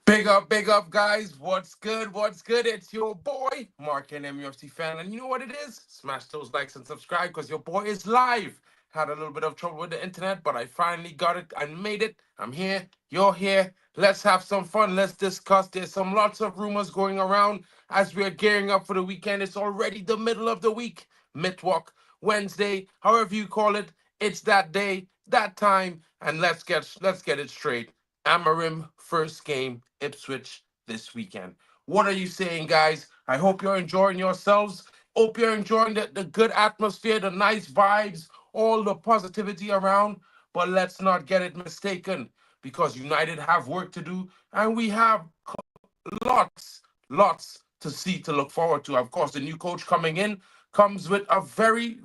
Big up, guys. What's good? What's good? It's your boy, Mark, and MUFC fan. And you know what it is? Smash those likes and subscribe because your boy is live. Had a little bit of trouble with the internet, but I finally got it and made it. I'm here. You're here. Let's have some fun. Let's discuss. There's some lots of rumors going around as we're gearing up for the weekend. It's already the middle of the week. Midwalk, Wednesday, however you call it. It's that day, that time, and let's get it straight. Amarim first game, Ipswich this weekend. What are you saying, guys? I hope you're enjoying yourselves. Hope you're enjoying the good atmosphere, the nice vibes, all the positivity around. But let's not get it mistaken because United have work to do and we have lots to see to look forward to. Of course, the new coach coming in comes with a very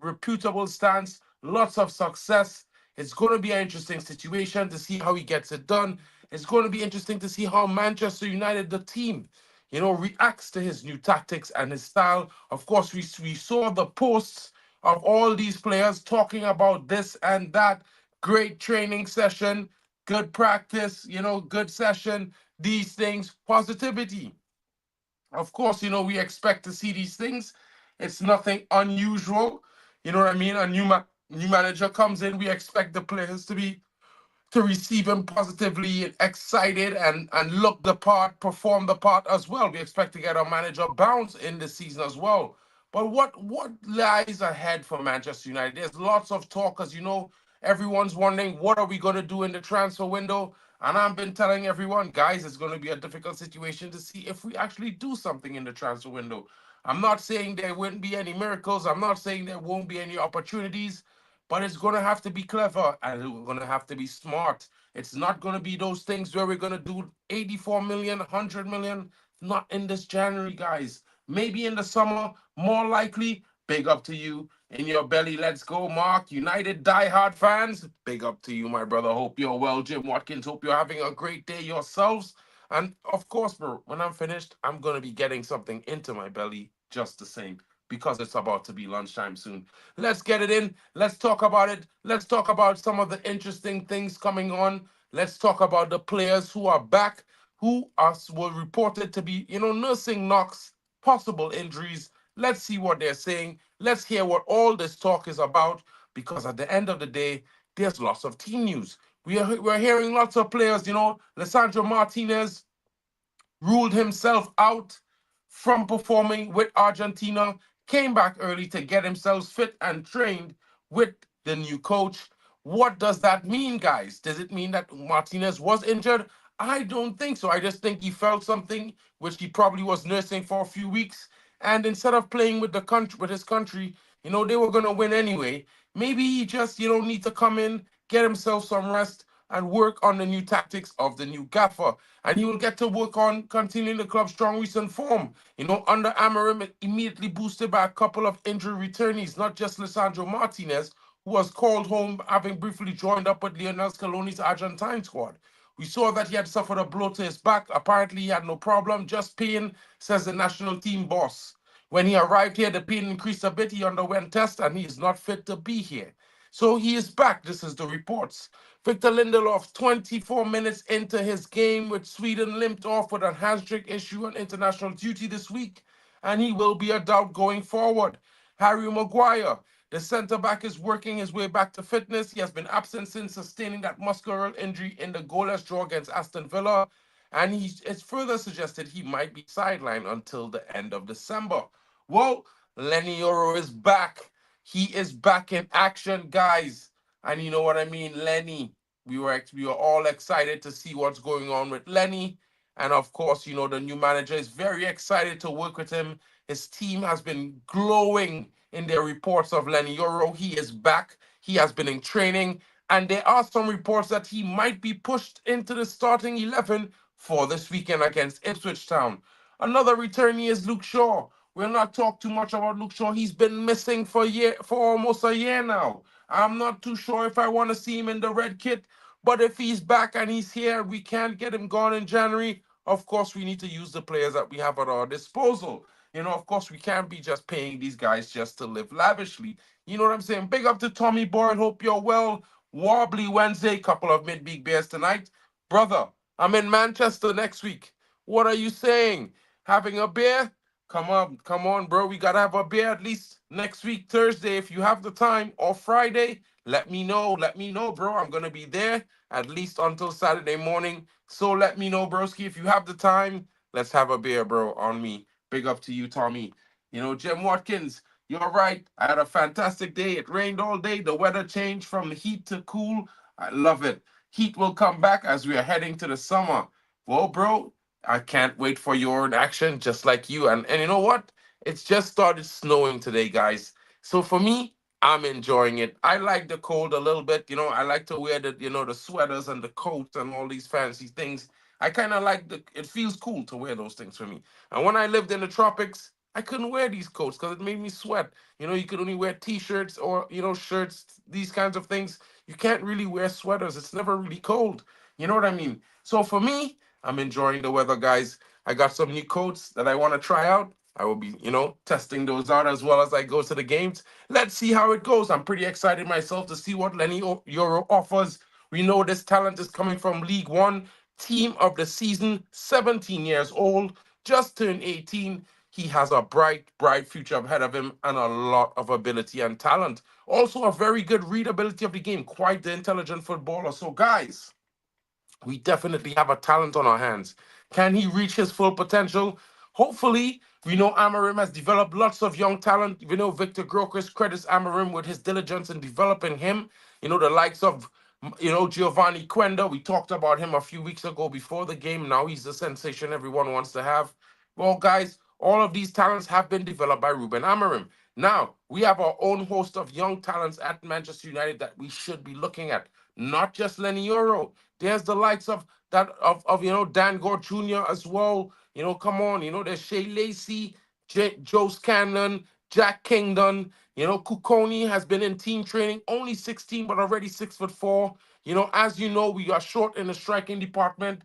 reputable stance, lots of success. It's going to be an interesting situation to see how he gets it done. It's going to be interesting to see how Manchester United, the team, reacts to his new tactics and his style. Of course, we saw the posts of all these players talking about this and that. Great training session, good practice, good session, these things, positivity. Of course, we expect to see these things. It's nothing unusual. You know what I mean? A new manager comes in, we expect the players to receive him positively and excited and look the part, perform the part as well. We expect to get a manager bounce in this season as well. But what lies ahead for Manchester United? There's lots of talk, as you know, everyone's wondering what are we going to do in the transfer window. And I've been telling everyone, guys, it's going to be a difficult situation to see if we actually do something in the transfer window. I'm not saying there wouldn't be any miracles. I'm not saying there won't be any opportunities, but it's going to have to be clever and we're going to have to be smart. It's not going to be those things where we're going to do 84 million, 100 million. Not in this January, guys. Maybe in the summer, more likely. Big up to you. In your belly, let's go, Mark. United diehard fans, big up to you, my brother. Hope you're well, Jim Watkins. Hope you're having a great day yourselves. And of course, bro, when I'm finished, I'm going to be getting something into my belly just the same because it's about to be lunchtime soon. Let's get it in. Let's talk about it. Let's talk about some of the interesting things coming on. Let's talk about the players who are back, were reported to be, nursing knocks, possible injuries. Let's see what they're saying. Let's hear what all this talk is about because at the end of the day, there's lots of team news. We're hearing lots of players, Lissandro Martinez ruled himself out from performing with Argentina, came back early to get himself fit and trained with the new coach. What does that mean, guys? Does it mean that Martinez was injured? I don't think so. I just think he felt something which he probably was nursing for a few weeks. And instead of playing with his country, they were gonna win anyway. Maybe he just, need to come in, get himself some rest, and work on the new tactics of the new gaffer. And he will get to work on continuing the club's strong recent form. Under Amorim, it immediately boosted by a couple of injury returnees, not just Lisandro Martinez, who was called home having briefly joined up with Lionel Scaloni's Argentine squad. We saw that he had suffered a blow to his back. Apparently, he had no problem, just pain, says the national team boss. When he arrived here, the pain increased a bit. He underwent tests and he is not fit to be here. So he is back. This is the reports. Victor Lindelof, 24 minutes into his game with Sweden, limped off with a hamstring issue on international duty this week, and he will be a doubt going forward. Harry Maguire, the centre back, is working his way back to fitness. He has been absent since sustaining that muscular injury in the goalless draw against Aston Villa, and it's further suggested he might be sidelined until the end of December. Well, Lenny Yoro is back. He is back in action, guys. And you know what I mean, Lenny. We were all excited to see what's going on with Lenny. And of course, the new manager is very excited to work with him. His team has been glowing in their reports of Lenny Yoro. He is back. He has been in training. And there are some reports that he might be pushed into the starting 11 for this weekend against Ipswich Town. Another returnee is Luke Shaw. We'll not talk too much about Luke Shaw. He's been missing for almost a year now. I'm not too sure if I want to see him in the red kit, but if he's back and he's here, we can't get him gone in January. Of course, we need to use the players that we have at our disposal. Of course, we can't be just paying these guys just to live lavishly. You know what I'm saying? Big up to Tommy Boyd. Hope you're well. Wobbly Wednesday, couple of midweek beers tonight. Brother, I'm in Manchester next week. What are you saying? Having a beer? Come on, bro. We gotta have a beer at least next week, Thursday, if you have the time, or Friday. Let me know. Let me know, bro. I'm gonna be there at least until Saturday morning. So let me know, broski, if you have the time. Let's have a beer, bro. On me. Big up to you, Tommy. Jim Watkins, you're right. I had a fantastic day. It rained all day. The weather changed from heat to cool. I love it. Heat will come back as we are heading to the summer. Well, bro, I can't wait for your action, just like you. And you know what? It's just started snowing today, guys. So for me, I'm enjoying it. I like the cold a little bit. I like to wear the sweaters and the coats and all these fancy things. I kind of like it feels cool to wear those things for me. And when I lived in the tropics, I couldn't wear these coats because it made me sweat. You could only wear t-shirts or, shirts, these kinds of things. You can't really wear sweaters. It's never really cold. You know what I mean? So for me, I'm enjoying the weather, guys. I got some new coats that I want to try out. I will be, testing those out as well as I go to the games. Let's see how it goes. I'm pretty excited myself to see what Lenny Euro offers. We know this talent is coming from League One, team of the season, 17 years old, just turned 18. He has a bright, bright future ahead of him and a lot of ability and talent. Also, a very good readability of the game, quite the intelligent footballer. So, guys, we definitely have a talent on our hands. Can he reach his full potential? Hopefully, we know Amorim has developed lots of young talent. We know Victor Gyokeres credits Amorim with his diligence in developing him. The likes of, Giovanni Quenda. We talked about him a few weeks ago before the game. Now he's the sensation everyone wants to have. Well, guys, all of these talents have been developed by Ruben Amorim. Now, we have our own host of young talents at Manchester United that we should be looking at. Not just Lenny Euro. There's the likes of Dan Gore Jr. as well. Come on, there's Shea Lacey, Joe Scanlon, Jack Kingdon. Kukoni has been in team training, only 16, but already 6'4". As you know, we are short in the striking department.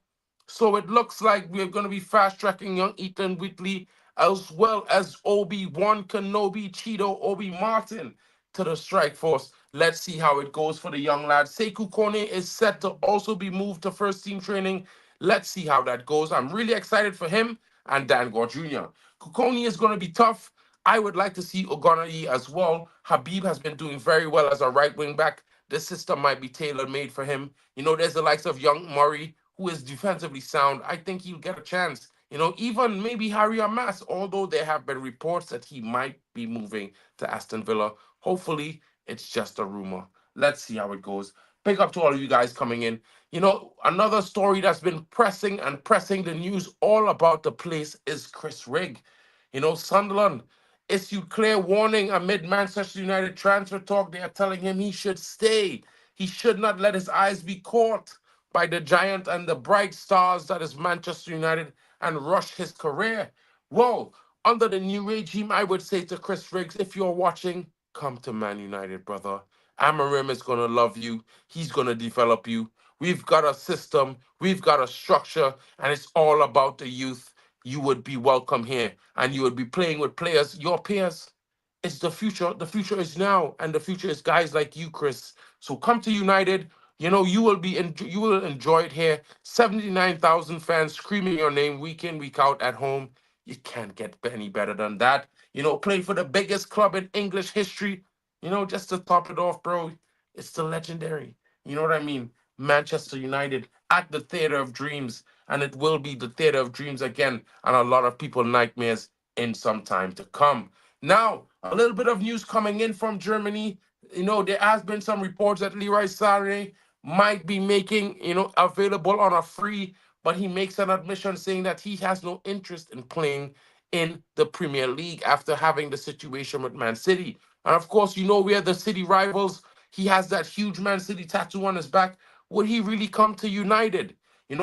So it looks like we're going to be fast tracking young Ethan Whitley as well as Obi-Wan Kenobi Cheeto Obi Martin to the strike force. Let's see how it goes for the young lad. Sekou Kone is set to also be moved to first team training. Let's see how that goes. I'm really excited for him and Dan Gore Jr. Kukoni is going to be tough. I would like to see Ogonayi as well. Habib has been doing very well as a right wing back. The system might be tailor made for him. There's the likes of young Murray, who is defensively sound. I think he'll get a chance. Even maybe Harry Amas, although there have been reports that he might be moving to Aston Villa. Hopefully, it's just a rumor. Let's see how it goes. Big up to all of you guys coming in. Another story that's been pressing and pressing the news all about the place is Chris Rigg. Sunderland issued clear warning amid Manchester United transfer talk. They are telling him he should stay. He should not let his eyes be caught by the giant and the bright stars that is Manchester United and rush his career. Well, under the new regime, I would say to Chris Riggs, if you're watching, come to Man United, brother. Amarim is going to love you. He's going to develop you. We've got a system, we've got a structure, and it's all about the youth. You would be welcome here, and you would be playing with players, your peers. It's the future. The future is now, and the future is guys like you, Chris. So come to United. You will enjoy it here. 79,000 fans screaming your name week in, week out at home. You can't get any better than that. Play for the biggest club in English history. Just to top it off, bro, it's the legendary. You know what I mean? Manchester United at the Theatre of Dreams, and it will be the Theatre of Dreams again, and a lot of people nightmares in some time to come. Now, a little bit of news coming in from Germany. There has been some reports that Leroy Sané might be making, available on a free, but he makes an admission saying that he has no interest in playing in the Premier League after having the situation with Man City. And of course, we are the City rivals. He has that huge Man City tattoo on his back. Would he really come to United?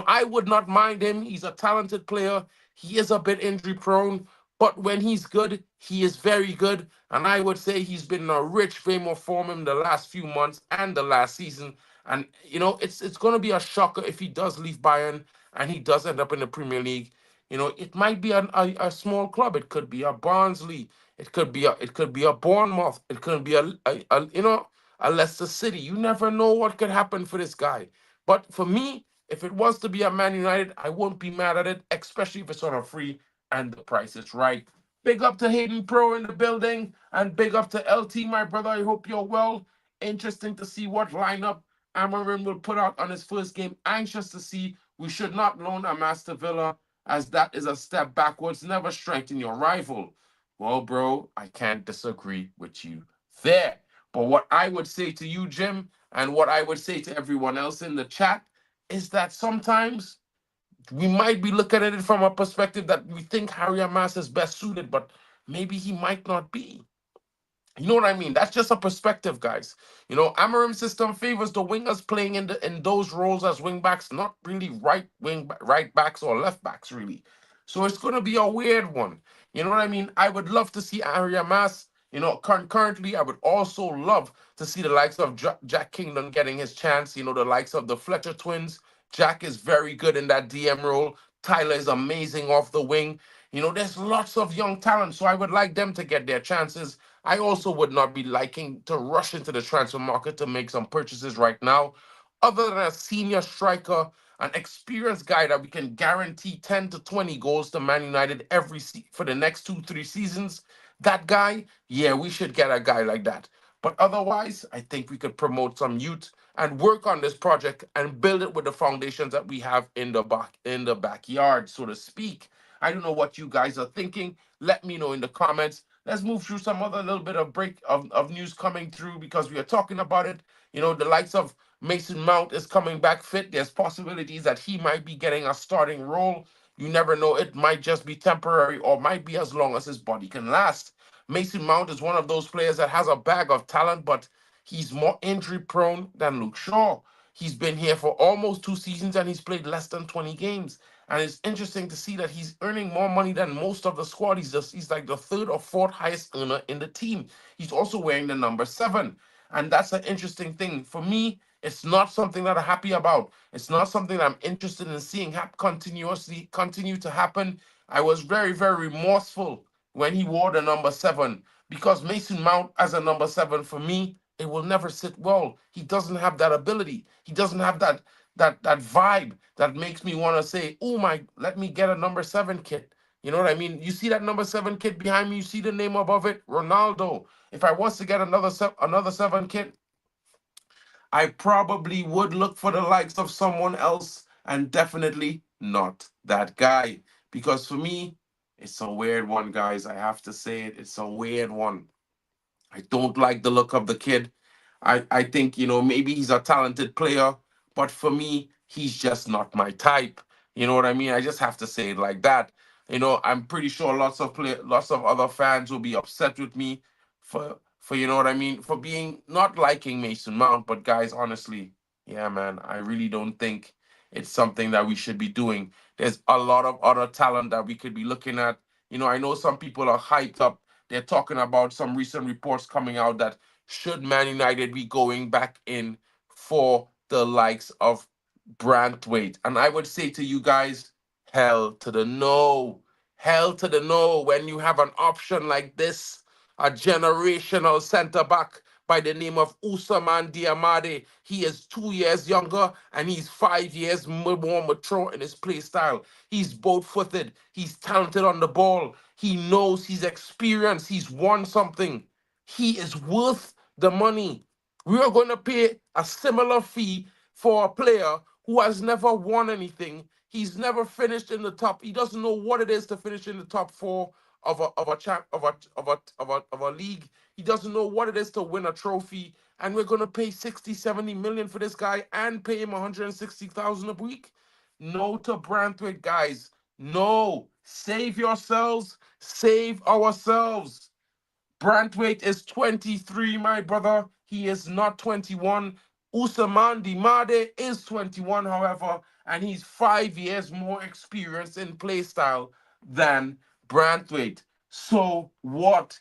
I would not mind him. He's a talented player. He is a bit injury prone, but when he's good, he is very good. And I would say he's been in a rich frame of form in the last few months and the last season. And it's going to be a shocker if he does leave Bayern and he does end up in the Premier League. It might be a small club. It could be a Barnsley. It could be a Bournemouth. It could be a a Leicester City. You never know what could happen for this guy. But for me, if it was to be a Man United, I won't be mad at it, especially if it's on a free and the price is right. Big up to Hayden Pro in the building, and big up to LT, my brother. I hope you're well. Interesting to see what lineup Amorim will put out on his first game. Anxious to see. We should not loan a Master Villa, as that is a step backwards. Never strengthen your rival. Well, bro, I can't disagree with you there. But what I would say to you, Jim, and what I would say to everyone else in the chat is that sometimes we might be looking at it from a perspective that we think Harry Amas is best suited, but maybe he might not be. You know what I mean? That's just a perspective, guys. Amarim's system favors the wingers playing in those roles as wing backs, not really right backs or left backs, really. So it's going to be a weird one. You know what I mean? I would love to see Harry Mas. Currently, I would also love to see the likes of Jack Kingdon getting his chance. The likes of the Fletcher twins. Jack is very good in that DM role. Tyler is amazing off the wing. There's lots of young talent, so I would like them to get their chances. I also would not be liking to rush into the transfer market to make some purchases right now. Other than a senior striker, an experienced guy that we can guarantee 10 to 20 goals to Man United for the next 2, 3 seasons, that guy, yeah, we should get a guy like that. But otherwise, I think we could promote some youth and work on this project and build it with the foundations that we have in the backyard, so to speak. I don't know what you guys are thinking. Let me know in the comments. Let's move through some other little bit of break of news coming through because we are talking about it. The likes of Mason Mount is coming back fit. There's possibilities that he might be getting a starting role. You never know. It might just be temporary or might be as long as his body can last. Mason Mount is one of those players that has a bag of talent, but he's more injury prone than Luke Shaw. He's been here for almost 2 seasons and he's played less than 20 games. And it's interesting to see that he's earning more money than most of the squad. He's like the third or fourth highest earner in the team. He's also wearing the number 7. And that's an interesting thing. For me, it's not something that I'm happy about. It's not something that I'm interested in seeing continue to happen. I was very, very remorseful when he wore the number 7 because Mason Mount as a number 7 for me, it will never sit well. He doesn't have that ability. He doesn't have that vibe that makes me want to say, "Oh my, let me get a number 7 kit." You know what I mean? You see that number 7 kit behind me? You see the name above it? Ronaldo. If I was to get another 7 kit, I probably would look for the likes of someone else and definitely not that guy. Because for me, it's a weird one, guys. I have to say it. It's a weird one. I don't like the look of the kid. I think, maybe he's a talented player, but for me, he's just not my type. You know what I mean? I just have to say it like that. I'm pretty sure lots of other fans will be upset with me for you know what I mean, for being not liking Mason Mount. But guys, honestly, yeah, man, I really don't think it's something that we should be doing. There's a lot of other talent that we could be looking at. I know some people are hyped up. They're talking about some recent reports coming out that should Man United be going back in for the likes of Brantwaite. And I would say to you guys, hell to the no. Hell to the no when you have an option like this, a generational centre back by the name of Usman Diamade. He is 2 years younger and he's 5 years more mature in his play style. He's both footed. He's talented on the ball. He knows he's experienced. He's won something. He is worth the money. We are going to pay a similar fee for a player who has never won anything. He's never finished in the top. He doesn't know what it is to finish in the top 4 of a league. He doesn't know what it is to win a trophy. And we're going to pay 60, 70 million for this guy and pay him 160,000 a week. No to Brantwaite, guys. No. Save yourselves. Save ourselves. Brantwaite is 23, my brother. He is not 21. Usman Dimade is 21, however, and he's 5 years more experienced in play style than Brantwaite. So what?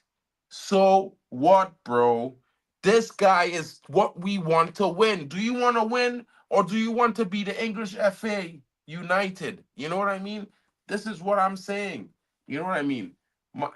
So what, bro? This guy is what we want to win. Do you want to win or do you want to be the English FA United? You know what I mean? This is what I'm saying. You know what I mean?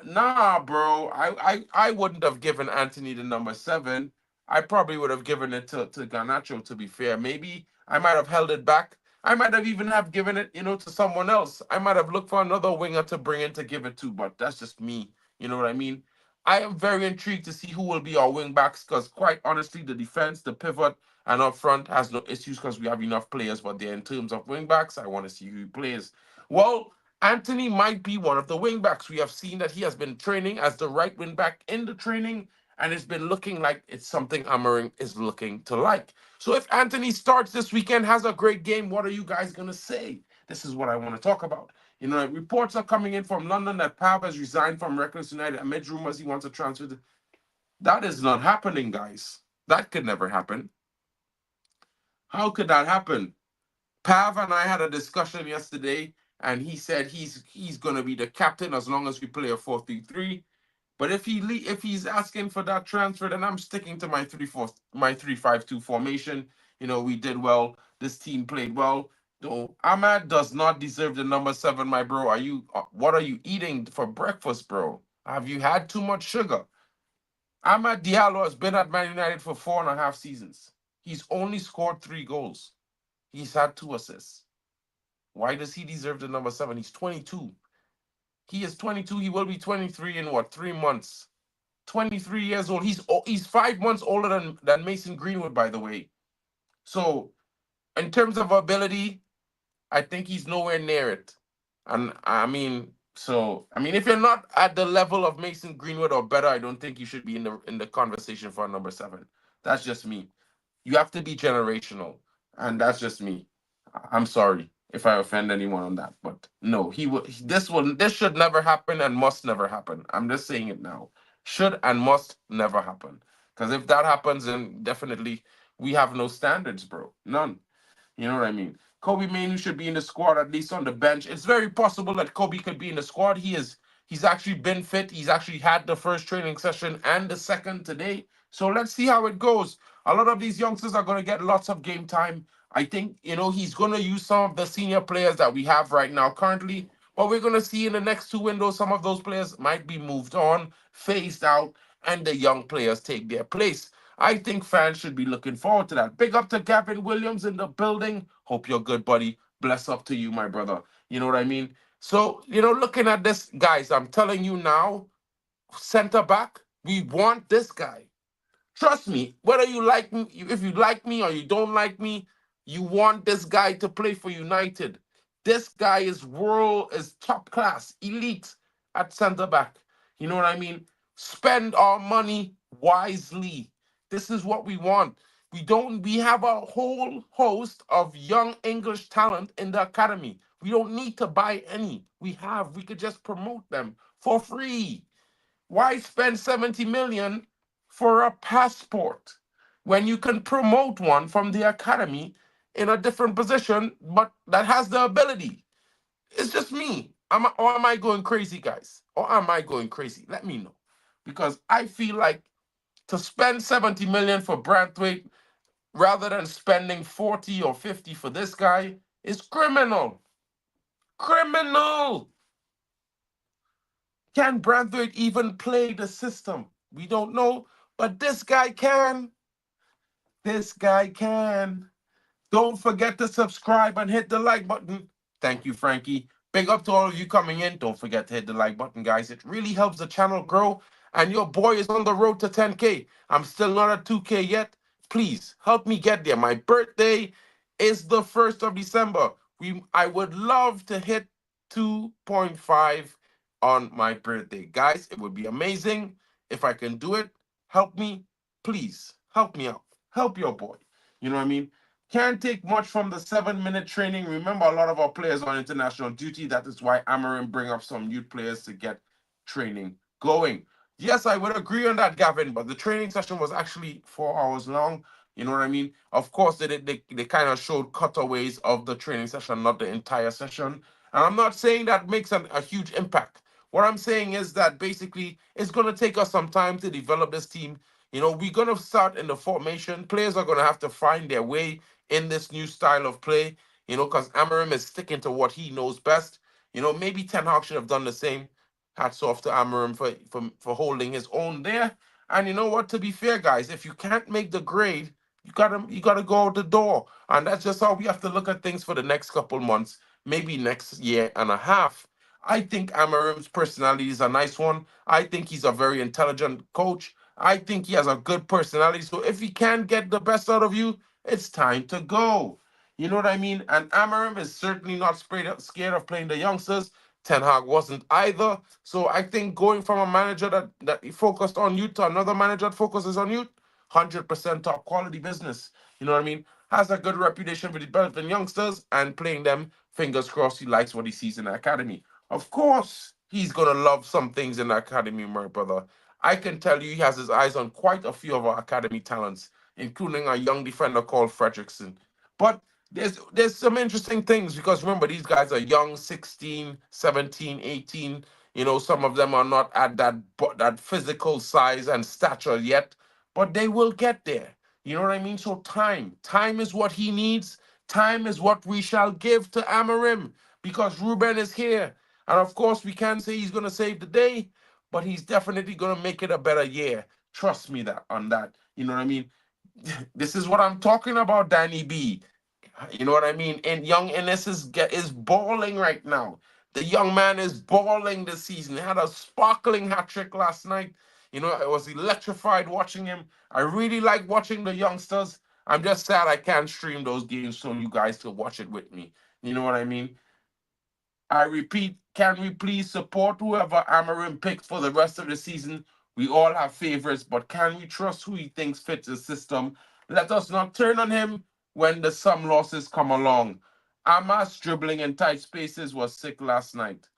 Nah, bro. I wouldn't have given Anthony the number 7. I probably would have given it to Garnacho, to be fair. Maybe I might have held it back. I might have even have given it, to someone else. I might have looked for another winger to bring in to give it to, but that's just me. You know what I mean? I am very intrigued to see who will be our wing backs because, quite honestly, the defense, the pivot, and up front has no issues because we have enough players. But there, in terms of wing backs, I want to see who plays. Well, Anthony might be one of the wing backs. We have seen that he has been training as the right wing back in the training, and it's been looking like it's something Amorim is looking to like. So if Anthony starts this weekend, has a great game, what are you guys gonna say? This is what I want to talk about. Reports are coming in from London that Pav has resigned from Reckless United amid rumors he wants to transfer. That is not happening, guys. That could never happen. How could that happen? Pav and I had a discussion yesterday, and he said he's gonna be the captain as long as we play a 4-3-3. But if he's asking for that transfer, then I'm sticking to my 3-5-2 formation. We did well. This team played well. Though Ahmad does not deserve the number 7, my bro. What are you eating for breakfast, bro? Have you had too much sugar? Ahmad Diallo has been at Man United for 4.5 seasons. He's only scored 3 goals. He's had 2 assists. Why does he deserve the number 7? He's 22. He is 22. He will be 23 in what, 3 months? 23 years old. He's 5 months older than Mason Greenwood, by the way. So in terms of ability, I think he's nowhere near it. And if you're not at the level of Mason Greenwood or better, I don't think you should be in the conversation for a number 7. That's just me. You have to be generational, and that's just me. I'm sorry if I offend anyone on that, but no, he will. This should never happen and must never happen. I'm just saying it now. Should and must never happen. Because if that happens, then definitely we have no standards, bro. None. You know what I mean? Kobe Mainoo should be in the squad, at least on the bench. It's very possible that Kobe could be in the squad. He's actually been fit. He's actually had the first training session and the second today. So let's see how it goes. A lot of these youngsters are going to get lots of game time. I think, he's going to use some of the senior players that we have right now currently. But we're going to see in the next 2 windows, some of those players might be moved on, phased out, and the young players take their place. I think fans should be looking forward to that. Big up to Gavin Williams in the building. Hope you're good, buddy. Bless up to you, my brother. You know what I mean? So, looking at this, guys, I'm telling you now, center back, we want this guy. Trust me, whether you like me, if you like me or you don't like me, you want this guy to play for United. This guy is top class, elite at center back. You know what I mean? Spend our money wisely. This is what we want. We have a whole host of young English talent in the academy. We don't need to buy any. We could just promote them for free. Why spend 70 million for a passport when you can promote one from the academy in a different position, but that has the ability? It's just me. Or am I going crazy, guys? Or am I going crazy? Let me know. Because I feel like to spend 70 million for Branthwaite rather than spending 40 or 50 for this guy is criminal. Criminal. Can Branthwaite even play the system? We don't know, but this guy can. This guy can. Don't forget to subscribe and hit the like button. Thank you, Frankie. Big up to all of you coming in. Don't forget to hit the like button, guys. It really helps the channel grow. And your boy is on the road to 10K. I'm still not at 2K yet. Please help me get there. My birthday is the 1st of December. I would love to hit 2.5 on my birthday. Guys, it would be amazing if I can do it. Help me. Please help me out. Help your boy. You know what I mean? Can't take much from the 7-minute training. Remember, a lot of our players are on international duty. That is why Amorim bring up some youth players to get training going. Yes, I would agree on that, Gavin, but the training session was actually 4 hours long. You know what I mean? Of course, they kind of showed cutaways of the training session, not the entire session. And I'm not saying that makes a huge impact. What I'm saying is that basically it's going to take us some time to develop this team. We're going to start in the formation. Players are going to have to find their way in this new style of play, because Amorim is sticking to what he knows best. Maybe Ten Hag should have done the same. Hats off to Amorim for holding his own there. And you know what? To be fair, guys, if you can't make the grade, you gotta go out the door. And that's just how we have to look at things for the next couple months, maybe next year and a half. I think Amarim's personality is a nice one. I think he's a very intelligent coach. I think he has a good personality. So if he can't get the best out of you, it's time to go. You know what I mean? And Amarim is certainly not scared of playing the youngsters. Ten Hag wasn't either. So I think going from a manager that he focused on youth to another manager that focuses on youth, 100% top quality business. You know what I mean? Has a good reputation with developing youngsters and playing them. Fingers crossed he likes what he sees in the academy. Of course, he's going to love some things in the academy, my brother. I can tell you he has his eyes on quite a few of our academy talents, including a young defender called Fredrickson. But there's some interesting things because remember these guys are young, 16, 17, 18. You know, some of them are not at that physical size and stature yet, but they will get there. You know what I mean? So time is what he needs. Time is what we shall give to Amarim because Ruben is here. And of course, we can't say he's going to save the day, but he's definitely going to make it a better year. Trust me that on that. You know what I mean? This is what I'm talking about, Danny B. You know what I mean? And young Ennis is balling right now. The young man is balling this season. He had a sparkling hat trick last night. You know, I was electrified watching him. I really like watching the youngsters. I'm just sad I can't stream those games so you guys can watch it with me. You know what I mean? I repeat, can we please support whoever Amarim picks for the rest of the season? We all have favorites, but can we trust who he thinks fits the system? Let us not turn on him when the some losses come along. Amas dribbling in tight spaces was sick last night.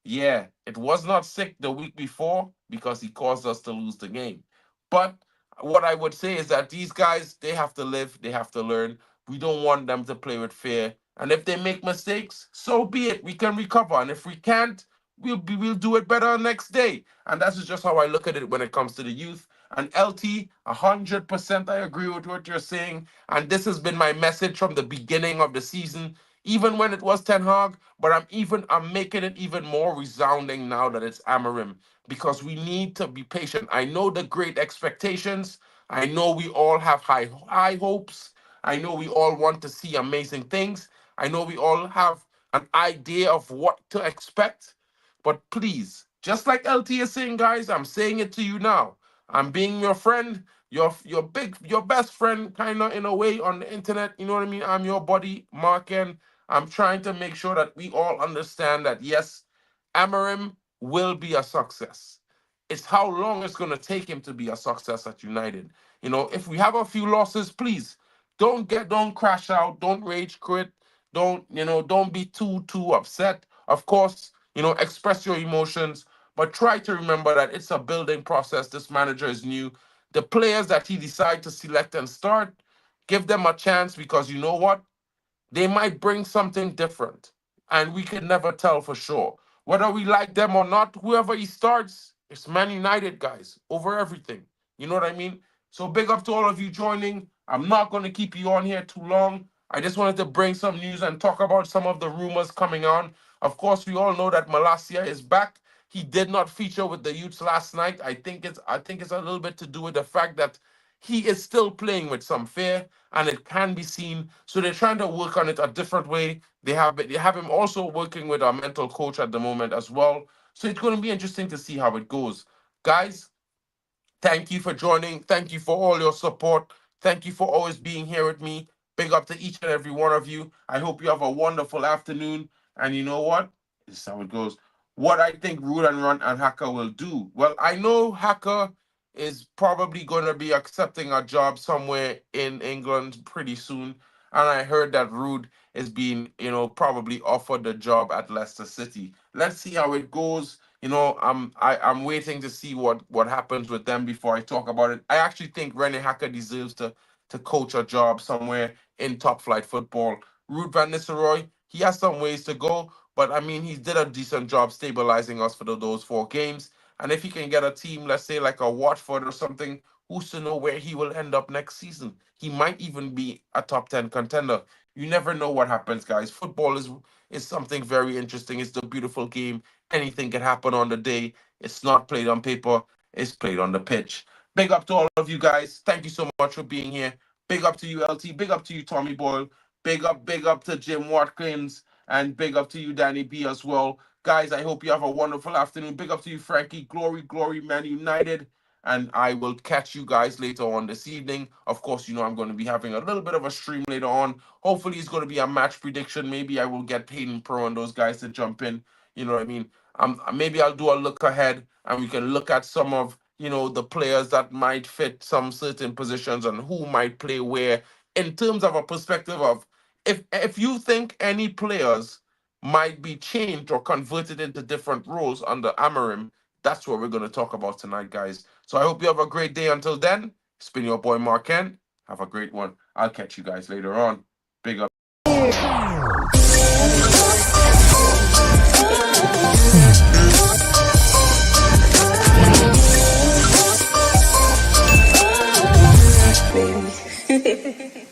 Yeah, it was not sick the week before because he caused us to lose the game. But what I would say is that these guys, they have to live, they have to learn. We don't want them to play with fear. And if they make mistakes, so be it. We can recover. And if we can't, we'll do it better next day. And that's just how I look at it when it comes to the youth. And LT, 100% I agree with what you're saying. And this has been my message from the beginning of the season, even when it was Ten Hag, but I'm making it even more resounding now that it's Amarim because we need to be patient. I know the great expectations. I know we all have high hopes. I know we all want to see amazing things. I know we all have an idea of what to expect. But please, just like LT is saying, guys, I'm saying it to you now. I'm being your friend, your best friend, kind of in a way on the internet. You know what I mean? I'm your buddy, Mark, and I'm trying to make sure that we all understand that yes, Amarim will be a success. It's how long it's going to take him to be a success at United. You know, if we have a few losses, please don't crash out, don't rage quit, don't be too upset. Of course, express your emotions, but try to remember that it's a building process. This manager is new. The players that he decides to select and start, give them a chance because you know what? They might bring something different, and we can never tell for sure. Whether we like them or not, whoever he starts, it's Man United, guys, over everything. You know what I mean? So big up to all of you joining. I'm not going to keep you on here too long. I just wanted to bring some news and talk about some of the rumors coming on. Of course, we all know that Malacia is back. He did not feature with the youths last night. I think it's a little bit to do with the fact that he is still playing with some fear and it can be seen. So they're trying to work on it a different way. They have him also working with a mental coach at the moment as well. So it's going to be interesting to see how it goes. Guys, thank you for joining. Thank you for all your support. Thank you for always being here with me. Big up to each and every one of you. I hope you have a wonderful afternoon. And you know what? This is how it goes. What I think Root and Run and Hacker will do. Well, I know Hacker is probably going to be accepting a job somewhere in England pretty soon. And I heard that Rude is being, probably offered the job at Leicester City. Let's see how it goes. I'm waiting to see what happens with them before I talk about it. I actually think Rene Hacker deserves to coach a job somewhere in top flight football. Ruud van Nistelrooy, he has some ways to go, but I mean he did a decent job stabilizing us for those 4 games. And if he can get a team, let's say like a Watford or something, who's to know where he will end up next season? He might even be a top 10 contender. You never know what happens, guys. Football is something very interesting. It's the beautiful game. Anything can happen on the day. It's not played on paper, it's played on the pitch. Big up to all of you guys. Thank you so much for being here. Big up to you, LT. Big up to you, Tommy Boyle. Big up to Jim Watkins. And big up to you, Danny B, as well. Guys, I hope you have a wonderful afternoon. Big up to you, Frankie. Glory, glory, Man United. And I will catch you guys later on this evening. Of course, you know I'm going to be having a little bit of a stream later on. Hopefully, it's going to be a match prediction. Maybe I will get Hayden Pro and those guys to jump in. You know what I mean? Maybe I'll do a look ahead and we can look at some of the players that might fit some certain positions and who might play where in terms of a perspective of if you think any players might be changed or converted into different roles under Amorim, that's what we're going to talk about tonight, guys. So I hope you have a great day. Until then, it's been your boy Mark Ken. Have a great one. I'll catch you guys later on. Big up. Baby.